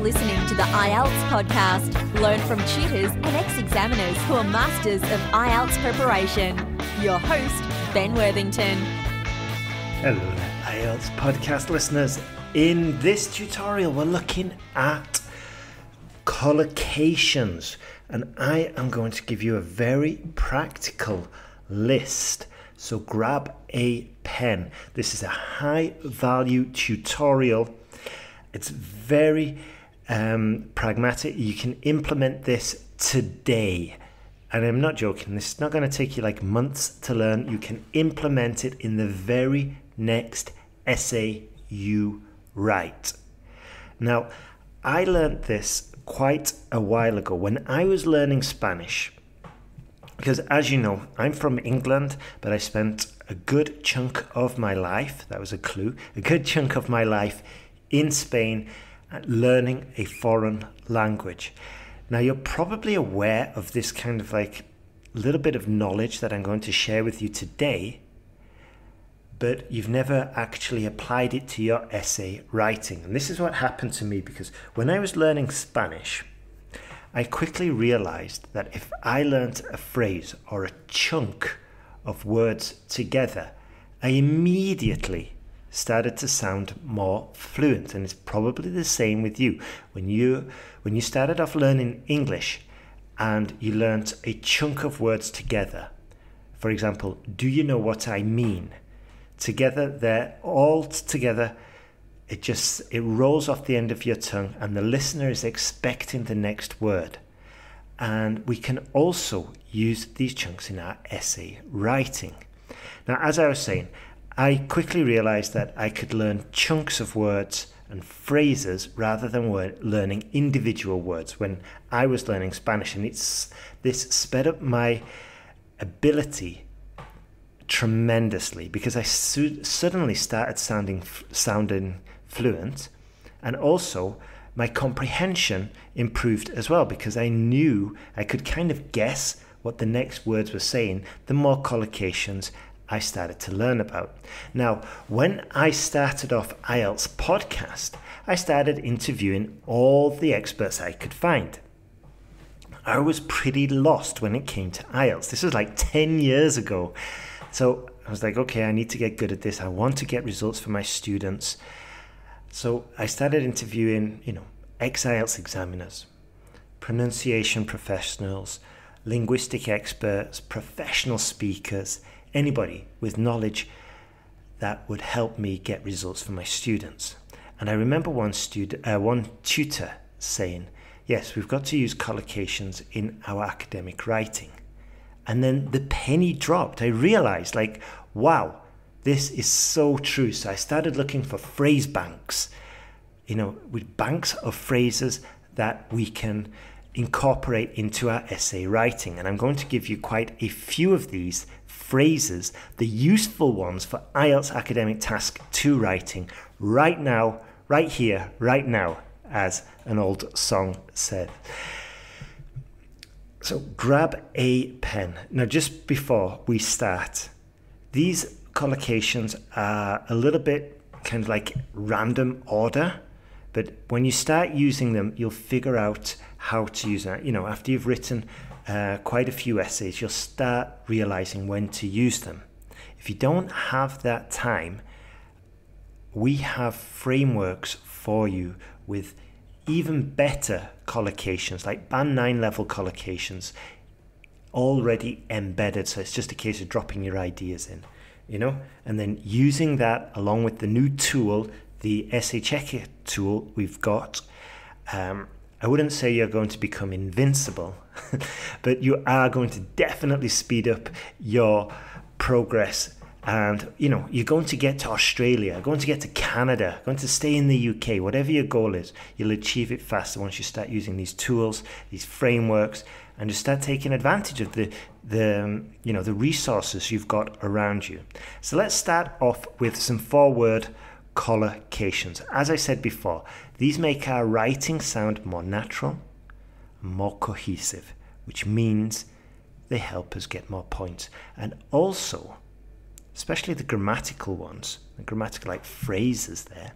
listening to the IELTS podcast. Learn from tutors and ex-examiners who are masters of IELTS preparation. Your host, Ben Worthington. Hello there, IELTS podcast listeners. In this tutorial, we're looking at collocations, and I am going to give you a very practical list. So grab a pen. This is a high value tutorial. It's very pragmatic. You can implement this today. And I'm not joking. This is not going to take you like months to learn. You can implement it in the very next essay you write. Now, I learned this quite a while ago when I was learning Spanish. Because as you know, I'm from England, but I spent a good chunk of my life, that was a clue, a good chunk of my life in Spain learning a foreign language. Now, you're probably aware of this kind of like little bit of knowledge that I'm going to share with you today, but you've never actually applied it to your essay writing. And this is what happened to me, because when I was learning Spanish, I quickly realized that if I learnt a phrase or a chunk of words together, I immediately started to sound more fluent. And it's probably the same with you. When you started off learning English and you learnt a chunk of words together, for example, do you know what I mean? Together, they're all together. It rolls off the end of your tongue and the listener is expecting the next word. And we can also use these chunks in our essay writing. Now, as I was saying, I quickly realized that I could learn chunks of words and phrases rather than learning individual words when I was learning Spanish. And this sped up my ability tremendously, because I suddenly started sounding fluent, and also my comprehension improved as well, because I knew I could kind of guess what the next words were saying the more collocations I started to learn about. Now, when I started off IELTS podcast, I started interviewing all the experts I could find. I was pretty lost when it came to IELTS. This was like 10 years ago. So I was like, okay, I need to get good at this. I want to get results for my students. So I started interviewing, ex-IELTS examiners, pronunciation professionals, linguistic experts, professional speakers, anybody with knowledge that would help me get results for my students. And I remember one tutor saying, yes, we've got to use collocations in our academic writing. And then the penny dropped. I realized, wow, this is so true. So I started looking for phrase banks, with banks of phrases that we can incorporate into our essay writing. And I'm going to give you quite a few of these phrases, the useful ones for IELTS academic task 2 writing right now, right here, right now, as an old song said. So grab a pen. Now, just before we start, these collocations are a little bit kind of like random order, but when you start using them, you'll figure out how to use them. After you've written quite a few essays, you'll start realizing when to use them. If you don't have that time, we have frameworks for you with even better collocations, like Band 9 level collocations, already embedded. So it's just a case of dropping your ideas in, and then using that along with the new tool, the Essay Checker tool we've got. I wouldn't say you're going to become invincible, but you are going to definitely speed up your progress. And, you're going to get to Australia, going to get to Canada, going to stay in the UK, whatever your goal is, you'll achieve it faster once you start using these tools, these frameworks, and you start taking advantage of the resources you've got around you. So let's start off with some 4-word collocations. As I said before, these make our writing sound more natural, more cohesive, which means they help us get more points. And also, especially the grammatical ones, the grammatical phrases there,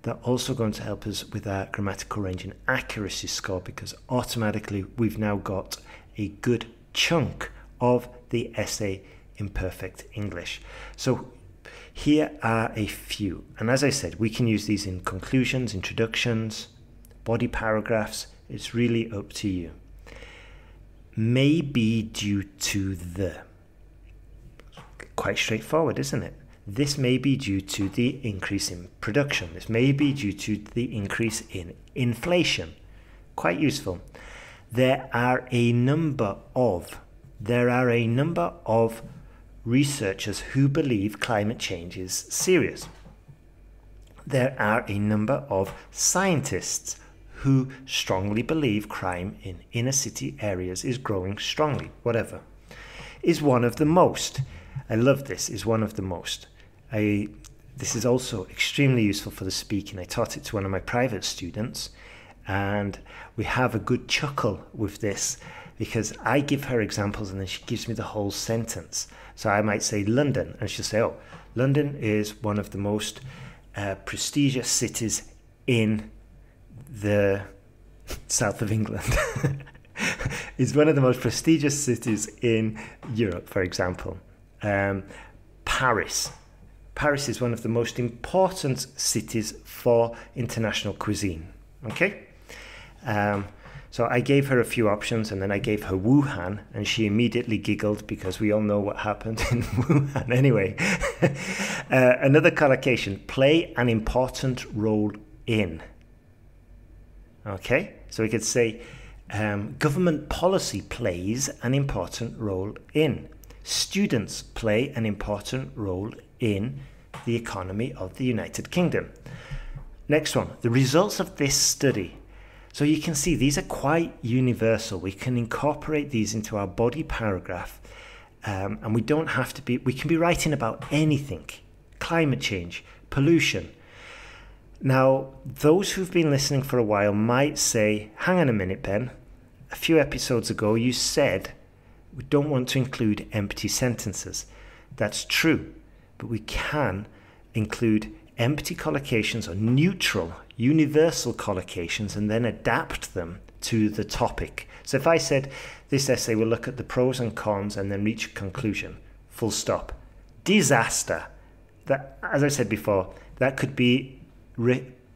They're also going to help us with our grammatical range and accuracy score, because automatically we've now got a good chunk of the essay in perfect English. So here are a few. And as I said, we can use these in conclusions, introductions, body paragraphs. It's really up to you. May be due to the. Quite straightforward, isn't it? This may be due to the increase in production. This may be due to the increase in inflation. Quite useful. There are a number of researchers who believe climate change is serious. There are a number of scientists who strongly believe crime in inner city areas is growing strongly. Whatever. Is one of the most. I love this. Is one of the most. This is also extremely useful for the speaking. I taught it to one of my private students, and we have a good chuckle with this because I give her examples and then she gives me the whole sentence. So I might say London, and she'll say, oh, London is one of the most prestigious cities in the south of England. It's one of the most prestigious cities in Europe, for example. Paris. Paris is one of the most important cities for international cuisine. Okay? So I gave her a few options, and then I gave her Wuhan, and she immediately giggled because we all know what happened in Wuhan. Anyway, another collocation, play an important role in. Okay? So we could say government policy plays an important role in. Students play an important role in the economy of the United Kingdom. Next one, the results of this study. So you can see these are quite universal. We can incorporate these into our body paragraph, and we don't have to be, we can be writing about anything. Climate change, pollution. Now, those who've been listening for a while might say, hang on a minute, Ben. A few episodes ago, you said we don't want to include empty sentences. That's true, but we can include empty collocations or neutral, universal collocations and then adapt them to the topic. So if I said this essay will look at the pros and cons and then reach a conclusion, full stop. Disaster. That, as I said before, that could be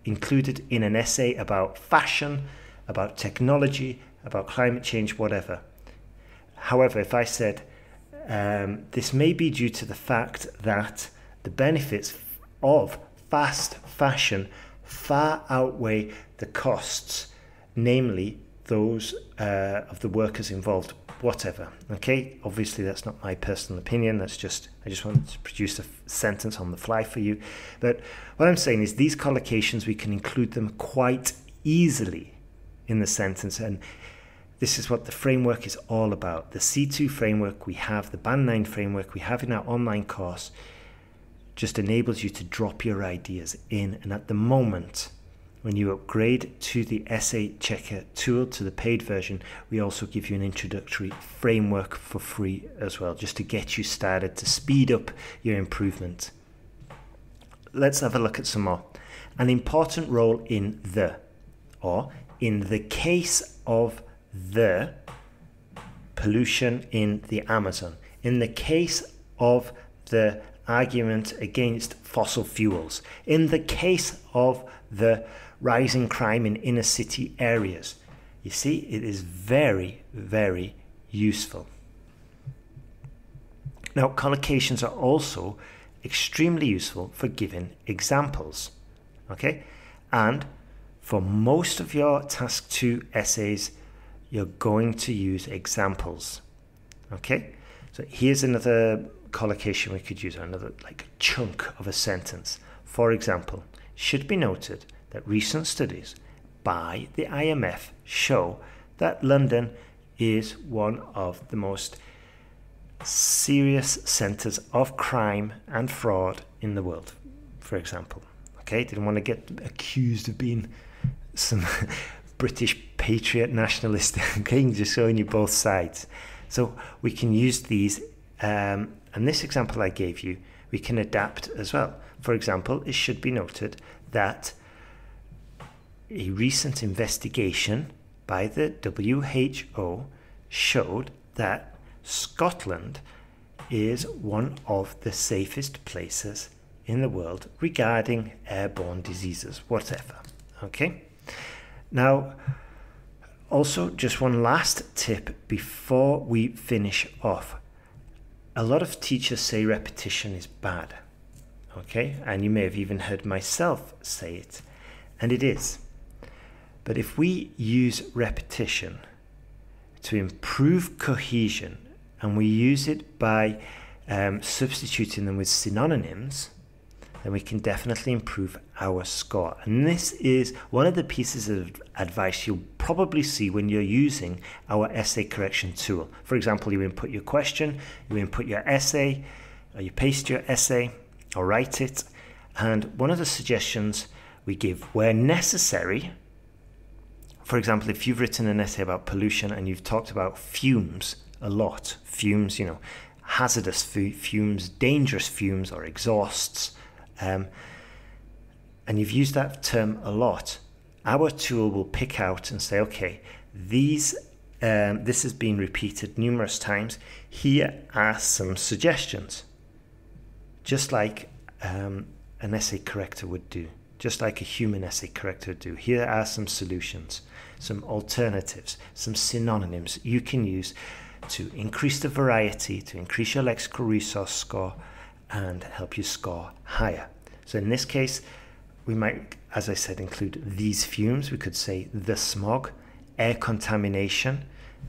included in an essay about fashion, about technology, about climate change, whatever. However, if I said this may be due to the fact that the benefits of fast fashion far outweigh the costs, namely those of the workers involved, whatever. Okay, obviously that's not my personal opinion. That's just, I just wanted to produce a sentence on the fly for you. But what I'm saying is these collocations, we can include them quite easily in the sentence, and this is what the framework is all about. The C2 framework we have, the Band 9 framework we have in our online course, just enables you to drop your ideas in. And at the moment, when you upgrade to the Essay Checker tool, to the paid version, we also give you an introductory framework for free as well, just to get you started, to speed up your improvement. Let's have a look at some more. An important role in the, or in the case of the pollution in the Amazon, in the case of the argument against fossil fuels, in the case of the rising crime in inner city areas. You see, it is very, very useful. Now, collocations are also extremely useful for giving examples, okay? And for most of your Task 2 essays, you're going to use examples, okay? So here's another collocation we could use, another like chunk of a sentence. For example, should be noted that recent studies by the IMF show that London is one of the most serious centres of crime and fraud in the world, for example. Okay, didn't want to get accused of being some British patriot nationalist. Okay, just showing you both sides. So we can use these, and this example I gave you, we can adapt as well. For example, it should be noted that a recent investigation by the WHO showed that Scotland is one of the safest places in the world regarding airborne diseases, whatever. Okay? Now, also, just one last tip before we finish off. A lot of teachers say repetition is bad. Okay? And you may have even heard myself say it. And it is. But if we use repetition to improve cohesion, and we use it by substituting them with synonyms, then we can definitely improve our score. And this is one of the pieces of advice you'll probably see when you're using our essay correction tool. For example, you input your question, you input your essay, or you paste your essay, or write it. And one of the suggestions we give where necessary, for example, if you've written an essay about pollution and you've talked about fumes a lot, fumes, hazardous fumes, dangerous fumes, or exhausts, and you've used that term a lot, our tool will pick out and say, okay, this has been repeated numerous times. Here are some suggestions, just like an essay corrector would do, just like a human essay corrector would do. Here are some solutions, some alternatives, some synonyms you can use to increase the variety, to increase your lexical resource score and help you score higher. So in this case, we might, as I said, include these fumes. We could say the smog, air contamination.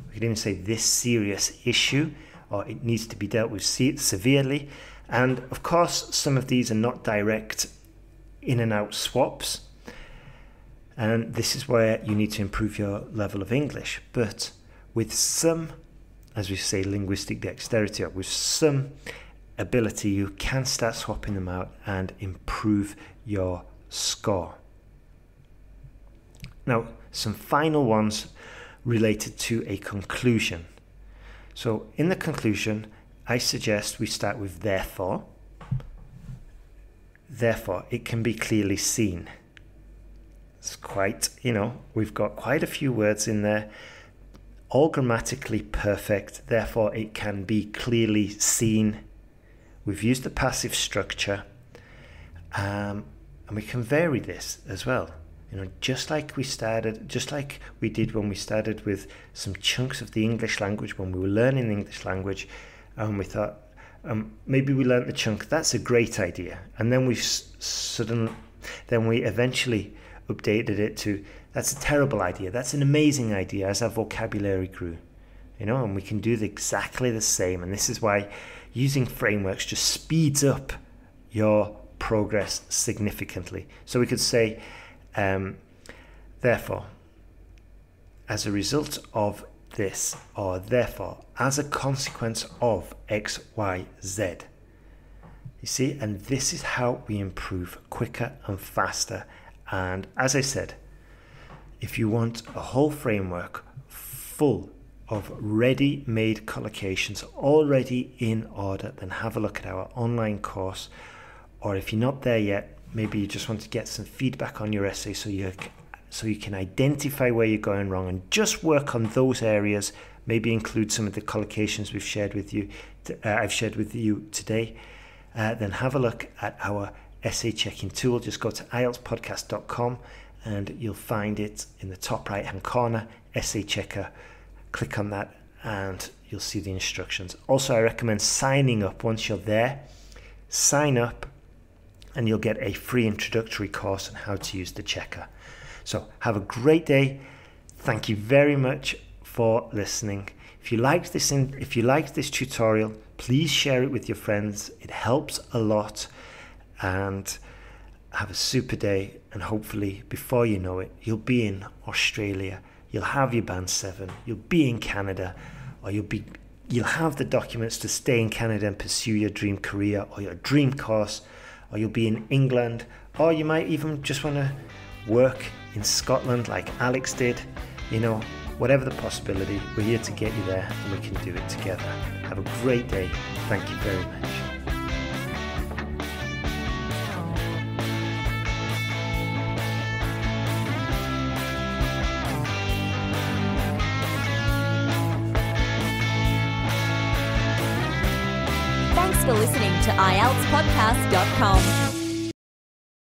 We could even say this serious issue, or it needs to be dealt with severely. And of course, some of these are not direct in and out swaps. And this is where you need to improve your level of English. But with some, as we say, linguistic dexterity, or with some ability, you can start swapping them out and improve your score. Now, some final ones related to a conclusion. So in the conclusion, I suggest we start with therefore. Therefore, it can be clearly seen. It's quite, we've got quite a few words in there, all grammatically perfect. Therefore, it can be clearly seen. We've used the passive structure, and we can vary this as well. Just like we did when we started with some chunks of the English language, when we were learning the English language, and we thought, maybe we learnt the chunk, that's a great idea. And then we eventually updated it to, that's a terrible idea, that's an amazing idea, as our vocabulary grew. And we can do exactly the same. And this is why using frameworks just speeds up your progress significantly. So we could say, therefore, as a result of this, or therefore, as a consequence of X, Y, Z. You see, and this is how we improve quicker and faster. And as I said, if you want a whole framework full of ready-made collocations already in order, then have a look at our online course. Or if you're not there yet, maybe you just want to get some feedback on your essay so you can identify where you're going wrong and just work on those areas. Maybe include some of the collocations we've shared with you. I've shared with you today. Then have a look at our essay checking tool. Just go to IELTSPodcast.com and you'll find it in the top right hand corner, essay checker. Click on that and you'll see the instructions. Also, I recommend signing up. Once you're there, sign up and you'll get a free introductory course on how to use the checker. So have a great day. Thank you very much for listening. If you liked this tutorial, please share it with your friends. It helps a lot. And have a super day, and hopefully before you know it, you'll be in Australia, you'll have your band 7, you'll be in Canada, or you'll have the documents to stay in Canada and pursue your dream career or your dream course, or you'll be in England, or you might even just want to work in Scotland like Alex did. Whatever the possibility, we're here to get you there and we can do it together. Have a great day. Thank you very much. Thanks for listening to IELTSPodcast.com.